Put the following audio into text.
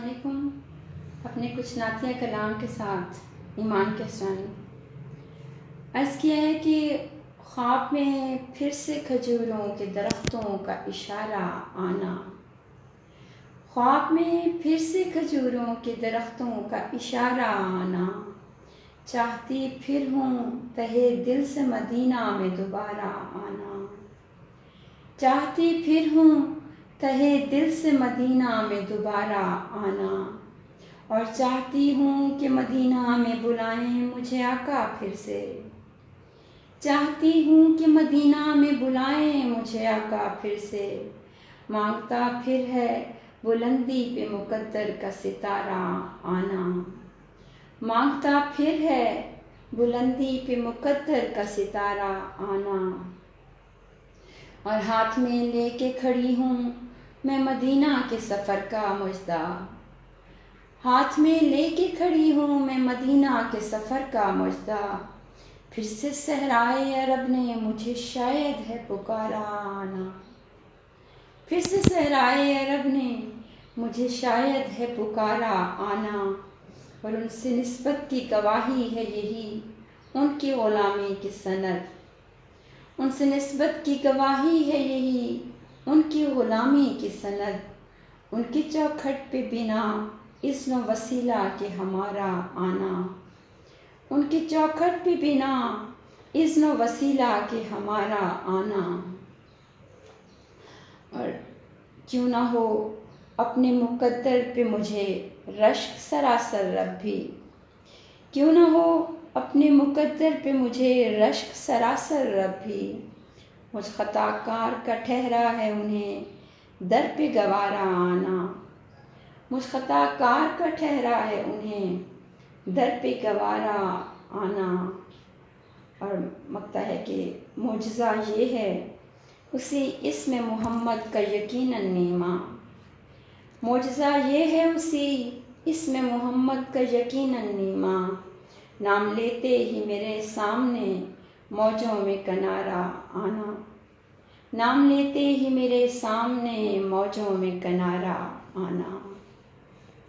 علیکم۔ اپنے کچھ نعتیہ کلام کے ساتھ ایمان کہسرانی۔ عرض کیا ہے کہ خواب میں پھر سے کھجوروں کے درختوں کا اشارہ آنا، خواب میں پھر سے کھجوروں کے درختوں کا اشارہ آنا، چاہتی پھر ہوں تہے دل سے مدینہ میں دوبارہ آنا، چاہتی پھر ہوں تہے دل سے مدینہ میں دوبارہ آنا، اور چاہتی ہوں کہ مدینہ میں بلائیں مجھے آقا پھر سے، چاہتی ہوں کہ مدینہ میں بلائیں مجھے آقا پھر سے، مانگتا پھر ہے بلندی پہ مقدر کا ستارہ آنا، مانگتا پھر ہے بلندی پہ مقدر کا ستارہ آنا، اور ہاتھ میں لے کے کھڑی ہوں میں مدینہ کے سفر کا مژدہ، ہاتھ میں لے کے کھڑی ہوں میں مدینہ کے سفر کا مژدہ، پھر سے صحرائے عرب نے مجھے شاید ہے پکارا آنا، پھر سے صحرائے عرب نے مجھے شاید ہے پکارا آنا، اور ان سے نسبت کی گواہی ہے یہی ان کی غلامی کی سند، ان سے نسبت کی گواہی ہے یہی ان کی غلامی کی سند، ان کی چوکھٹ پہ بنا اذن و وسیلہ کہ ہمارا آنا، ان کی چوکھٹ پہ بنا اذن و وسیلہ کہ ہمارا آنا، اور کیوں نہ ہو اپنے مقدر پہ مجھے رشک سراسر رب بھی، کیوں نہ ہو اپنے مقدر پہ مجھے رشک سراسر رب بھی، مجھ خطا کار کا ٹھہرا ہے انہیں در پہ گوارا آنا، مجھ خطا کار کا ٹھہرا ہے انہیں در پہ گوارا آنا، اور مکتا ہے کہ معجزہ یہ ہے اسی اسم محمد کا یقیناً نیما، معجزہ یہ ہے اسی اسم محمد کا یقیناً نیما، نام لیتے ہی میرے سامنے موجوں میں کنارہ آنا، نام لیتے ہی میرے سامنے موجوں میں کنارہ آنا۔